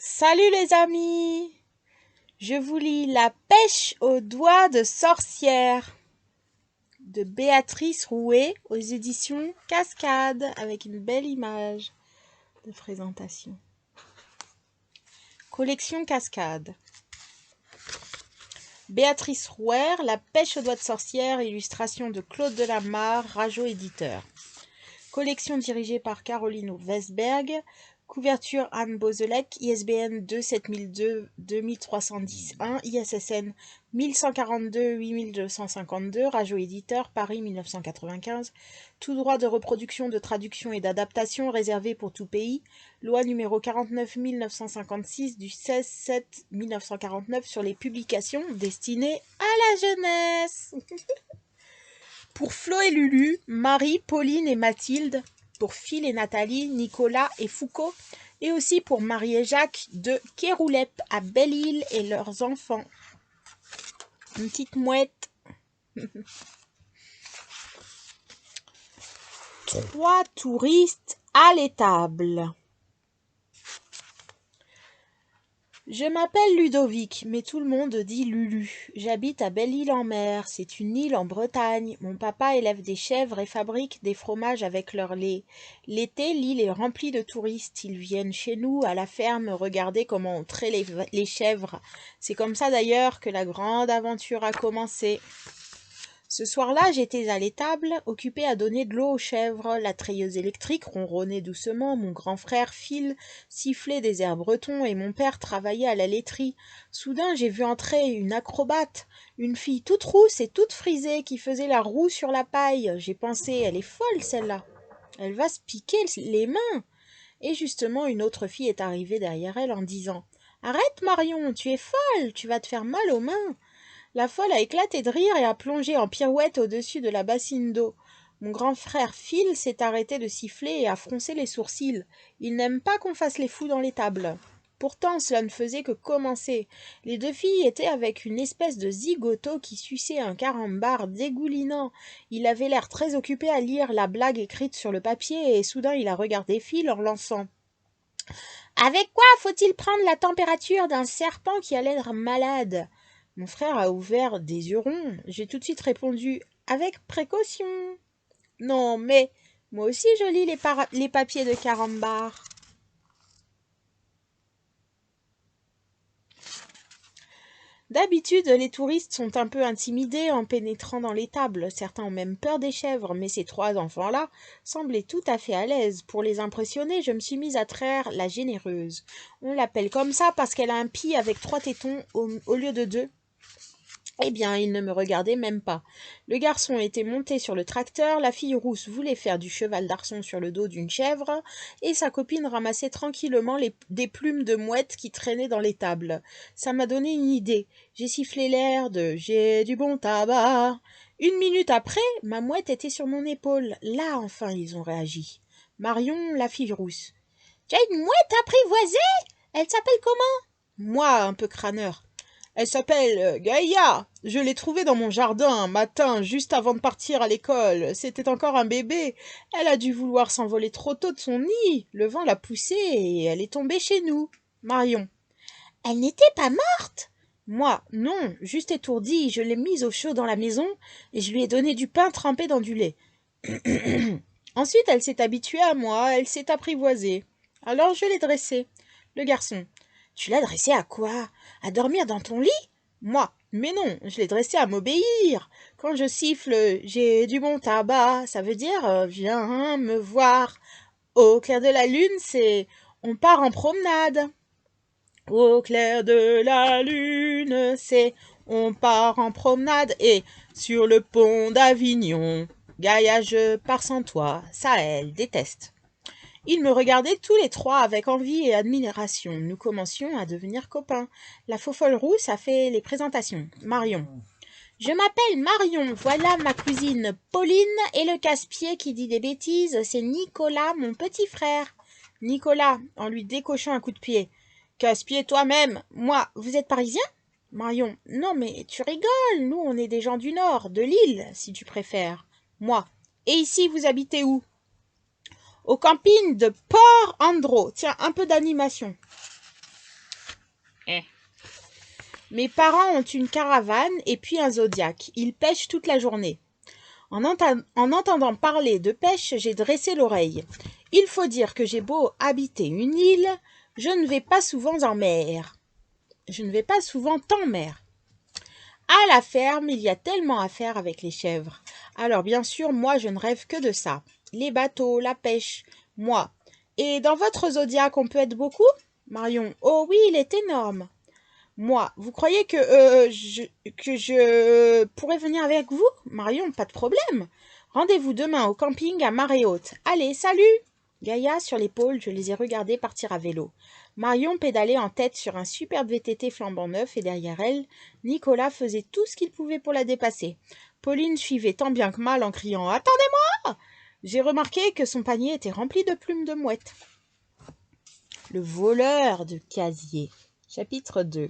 Salut les amis, je vous lis La pêche aux doigts de sorcière de Béatrice Rouet aux éditions Cascade avec une belle image de présentation. Collection Cascade. Béatrice Rouet, La pêche aux doigts de sorcière, illustration de Claude Delamarre, Rajo éditeur. Collection dirigée par Caroline Westberg. Couverture Anne Bozelec, ISBN 27002-2310-1, ISSN 1142-8252, Rajo éditeur, Paris 1995. Tout droit de reproduction, de traduction et d'adaptation réservé pour tout pays. Loi numéro 49 956 du 16-7-1949 sur les publications destinées à la jeunesse. Pour Flo et Lulu, Marie, Pauline et Mathilde. Pour Phil et Nathalie, Nicolas et Foucault, et aussi pour Marie et Jacques de Kéroulep à Belle-Île et leurs enfants. Une petite mouette. 3 touristes à l'étable. Je m'appelle Ludovic, mais tout le monde dit Lulu. J'habite à Belle-Île-en-Mer, c'est une île en Bretagne. Mon papa élève des chèvres et fabrique des fromages avec leur lait. L'été, l'île est remplie de touristes. Ils viennent chez nous, à la ferme, regarder comment on traite les chèvres. C'est comme ça d'ailleurs que la grande aventure a commencé. Ce soir-là, j'étais à l'étable, occupée à donner de l'eau aux chèvres. La treilleuse électrique ronronnait doucement, mon grand frère Phil sifflait des airs bretons et mon père travaillait à la laiterie. Soudain, j'ai vu entrer une acrobate, une fille toute rousse et toute frisée qui faisait la roue sur la paille. J'ai pensé, elle est folle celle-là, elle va se piquer les mains. Et justement, une autre fille est arrivée derrière elle en disant « Arrête Marion, tu es folle, tu vas te faire mal aux mains !» La folle a éclaté de rire et a plongé en pirouette au-dessus de la bassine d'eau. Mon grand frère Phil s'est arrêté de siffler et a froncé les sourcils. Il n'aime pas qu'on fasse les fous dans l'étable. Pourtant, cela ne faisait que commencer. Les deux filles étaient avec une espèce de zigoto qui suçait un carambar dégoulinant. Il avait l'air très occupé à lire la blague écrite sur le papier et soudain il a regardé Phil en lançant « Avec quoi faut-il prendre la température d'un serpent qui a l'air malade ?» Mon frère a ouvert des yeux ronds. J'ai tout de suite répondu « Avec précaution !» Non, mais moi aussi je lis les papiers de carambar. D'habitude, les touristes sont un peu intimidés en pénétrant dans l'étable. Certains ont même peur des chèvres, mais ces 3 enfants-là semblaient tout à fait à l'aise. Pour les impressionner, je me suis mise à traire la généreuse. On l'appelle comme ça parce qu'elle a un pied avec 3 tétons au lieu de 2. Eh bien, il ne me regardait même pas. Le garçon était monté sur le tracteur, la fille rousse voulait faire du cheval d'arçon sur le dos d'une chèvre, et sa copine ramassait tranquillement des plumes de mouette qui traînaient dans l'étable. Ça m'a donné une idée. J'ai sifflé l'air de « J'ai du bon tabac ». 1 minute après, ma mouette était sur mon épaule. Là, enfin, ils ont réagi. Marion, la fille rousse. « Tu as une mouette apprivoisée ? Elle s'appelle comment ?» Moi, un peu crâneur. Elle s'appelle Gaïa. Je l'ai trouvée dans mon jardin un matin, juste avant de partir à l'école. C'était encore un bébé. Elle a dû vouloir s'envoler trop tôt de son nid. Le vent l'a poussée et elle est tombée chez nous. Marion. Elle n'était pas morte ? Moi, non, juste étourdie. Je l'ai mise au chaud dans la maison et je lui ai donné du pain trempé dans du lait. Ensuite, elle s'est habituée à moi, elle s'est apprivoisée. Alors je l'ai dressée. Le garçon. Tu l'as dressée à quoi ? À dormir dans ton lit ? Moi, mais non, je l'ai dressée à m'obéir. Quand je siffle « j'ai du bon tabac », ça veut dire « viens me voir ». Au clair de la lune, c'est « on part en promenade ». Au clair de la lune, c'est « on part en promenade ». Et sur le pont d'Avignon, Gaïa, je pars sans toi, ça elle déteste. Ils me regardaient tous les 3 avec envie et admiration. Nous commencions à devenir copains. La faux-folle rousse a fait les présentations. Marion. Je m'appelle Marion, voilà ma cousine Pauline et le casse-pied qui dit des bêtises, c'est Nicolas, mon petit frère. Nicolas, en lui décochant un coup de pied. Casse-pied toi-même. Moi, vous êtes parisien ? Marion. Non mais tu rigoles, nous on est des gens du Nord, de l'île, si tu préfères. Moi. Et ici vous habitez où ? Au camping de Port Andro. Tiens, un peu d'animation. Mes parents ont une caravane et puis un zodiaque. Ils pêchent toute la journée. En entendant parler de pêche, j'ai dressé l'oreille. Il faut dire que j'ai beau habiter une île, je ne vais pas souvent en mer. Je ne vais pas souvent en mer. À la ferme, il y a tellement à faire avec les chèvres. Alors bien sûr, moi je ne rêve que de ça. Les bateaux, la pêche, moi. Et dans votre zodiaque, on peut être beaucoup? Marion, oh oui, il est énorme. Moi, vous croyez que je pourrais venir avec vous? Marion, pas de problème. Rendez-vous demain au camping à marée haute. Allez, salut! Gaïa sur l'épaule, je les ai regardés partir à vélo. Marion pédalait en tête sur un superbe VTT flambant neuf et derrière elle, Nicolas faisait tout ce qu'il pouvait pour la dépasser. Pauline suivait tant bien que mal en criant « Attendez-moi !» J'ai remarqué que son panier était rempli de plumes de mouette. Le voleur de casier. Chapitre 2.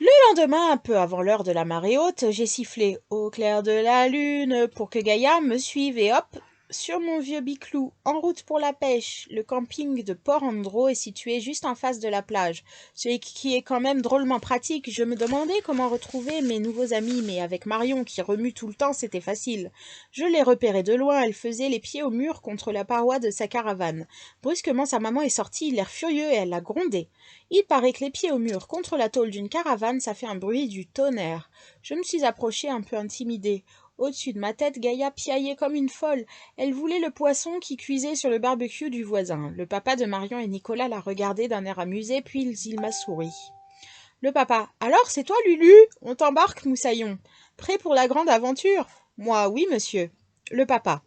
Le lendemain, un peu avant l'heure de la marée haute, j'ai sifflé au clair de la lune pour que Gaïa me suive et hop, sur mon vieux biclou, en route pour la pêche. Le camping de Port-Andro est situé juste en face de la plage, ce qui est quand même drôlement pratique. Je me demandais comment retrouver mes nouveaux amis, mais avec Marion qui remue tout le temps, c'était facile. Je l'ai repérée de loin, elle faisait les pieds au mur contre la paroi de sa caravane. Brusquement, sa maman est sortie, l'air furieux, et elle l'a grondé. Il paraît que les pieds au mur contre la tôle d'une caravane, ça fait un bruit du tonnerre. Je me suis approchée un peu intimidée. Au-dessus de ma tête, Gaïa piaillait comme une folle. Elle voulait le poisson qui cuisait sur le barbecue du voisin. Le papa de Marion et Nicolas l'a regardé d'un air amusé, puis il m'a souri. Le papa. Alors, c'est toi, Lulu? On t'embarque, Moussaillon. Prêt pour la grande aventure? Moi, oui, monsieur. Le papa.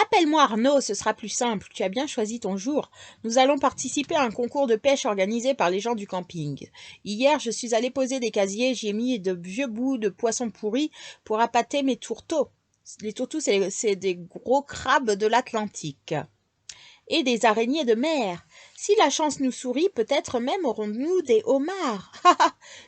Appelle-moi Arnaud, ce sera plus simple. Tu as bien choisi ton jour. Nous allons participer à un concours de pêche organisé par les gens du camping. Hier, je suis allée poser des casiers, j'y ai mis de vieux bouts de poissons pourris pour appâter mes tourteaux. Les tourteaux, c'est des gros crabes de l'Atlantique. Et des araignées de mer. Si la chance nous sourit, peut-être même aurons-nous des homards.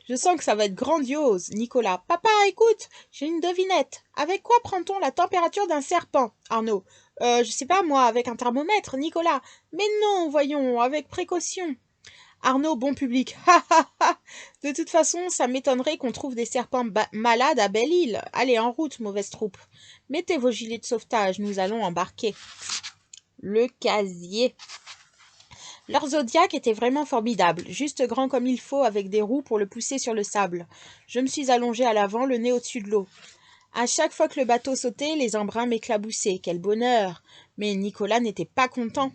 Je sens que ça va être grandiose. Nicolas. Papa, écoute, j'ai une devinette. Avec quoi prend-on la température d'un serpent? Arnaud. Je sais pas moi, avec un thermomètre. Nicolas. Mais non, voyons, avec précaution. Arnaud, bon public. De toute façon, ça m'étonnerait qu'on trouve des serpents malades à Belle-Île. Allez, en route, mauvaise troupe. Mettez vos gilets de sauvetage, nous allons embarquer. Le casier. Leur zodiaque était vraiment formidable, juste grand comme il faut, avec des roues pour le pousser sur le sable. Je me suis allongée à l'avant, le nez au-dessus de l'eau. À chaque fois que le bateau sautait, les embruns m'éclaboussaient. Quel bonheur! Mais Nicolas n'était pas content.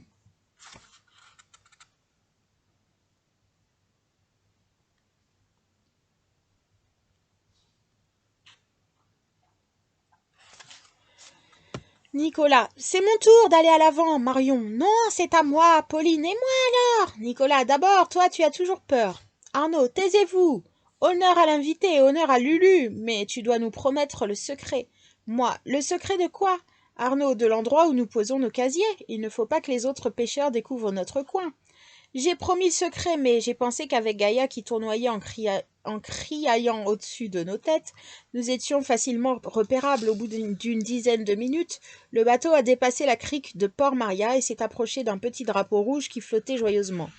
Nicolas. C'est mon tour d'aller à l'avant. Marion. Non, c'est à moi. Pauline. Et moi alors? Nicolas. D'abord, toi, tu as toujours peur. Arnaud. Taisez-vous. Honneur à l'invité, honneur à Lulu. Mais tu dois nous promettre le secret. Moi. Le secret de quoi? Arnaud. De l'endroit où nous posons nos casiers. Il ne faut pas que les autres pêcheurs découvrent notre coin. J'ai promis le secret, mais j'ai pensé qu'avec Gaïa qui tournoyait en criaillant au-dessus de nos têtes, nous étions facilement repérables. Au bout d'une dizaine de minutes, le bateau a dépassé la crique de Port-Maria et s'est approché d'un petit drapeau rouge qui flottait joyeusement.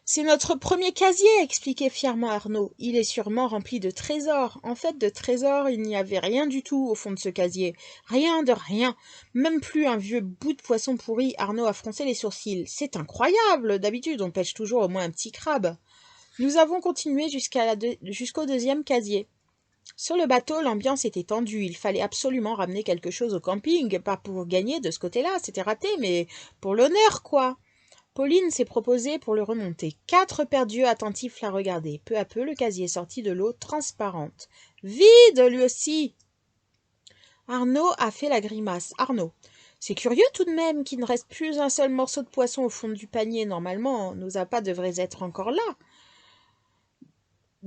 C'est notre premier casier, expliquait fièrement Arnaud. Il est sûrement rempli de trésors. En fait, de trésors, il n'y avait rien du tout au fond de ce casier. Rien de rien. Même plus un vieux bout de poisson pourri. Arnaud a froncé les sourcils. C'est incroyable. D'habitude, on pêche toujours au moins un petit crabe. Nous avons continué jusqu'au deuxième casier. Sur le bateau, l'ambiance était tendue. Il fallait absolument ramener quelque chose au camping. Pas pour gagner de ce côté-là, c'était raté, mais pour l'honneur, quoi. Pauline s'est proposée pour le remonter. 4 paires d'yeux attentifs la regardaient. Peu à peu, le casier sortit de l'eau transparente. Vide, lui aussi. Arnaud a fait la grimace. Arnaud. C'est curieux tout de même qu'il ne reste plus un seul morceau de poisson au fond du panier. Normalement, nos appâts devraient être encore là.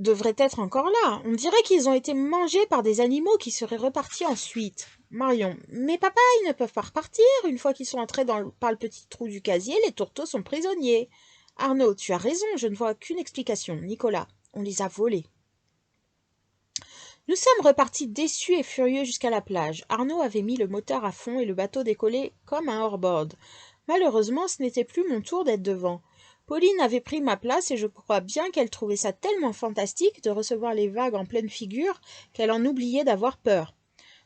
On dirait qu'ils ont été mangés par des animaux qui seraient repartis ensuite. Marion. Mais papa, ils ne peuvent pas repartir. Une fois qu'ils sont entrés par le petit trou du casier, les tourteaux sont prisonniers. Arnaud, tu as raison, je ne vois qu'une explication. Nicolas, on les a volés. Nous sommes repartis déçus et furieux jusqu'à la plage. Arnaud avait mis le moteur à fond et le bateau décollait comme un hors-bord. Malheureusement, ce n'était plus mon tour d'être devant. Pauline avait pris ma place et je crois bien qu'elle trouvait ça tellement fantastique de recevoir les vagues en pleine figure qu'elle en oubliait d'avoir peur.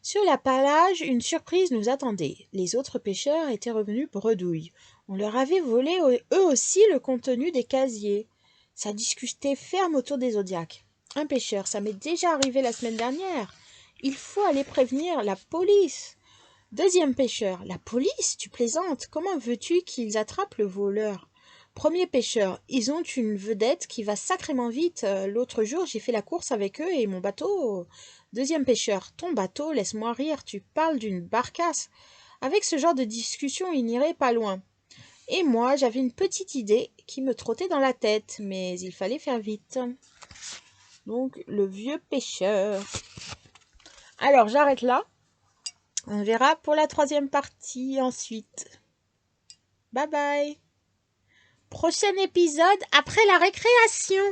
Sur la plage, une surprise nous attendait. Les autres pêcheurs étaient revenus bredouilles. On leur avait volé eux aussi le contenu des casiers. Ça discutait ferme autour des zodiaques. Un pêcheur, ça m'est déjà arrivé la semaine dernière. Il faut aller prévenir la police. Deuxième pêcheur, la police, tu plaisantes. Comment veux-tu qu'ils attrapent le voleur? Premier pêcheur, ils ont une vedette qui va sacrément vite. L'autre jour, j'ai fait la course avec eux et mon bateau. Deuxième pêcheur, ton bateau, laisse-moi rire, tu parles d'une barcasse. Avec ce genre de discussion, il n'irait pas loin. Et moi, j'avais une petite idée qui me trottait dans la tête, mais il fallait faire vite. Donc, le vieux pêcheur. Alors, j'arrête là. On verra pour la troisième partie ensuite. Bye bye. Prochain épisode après la récréation.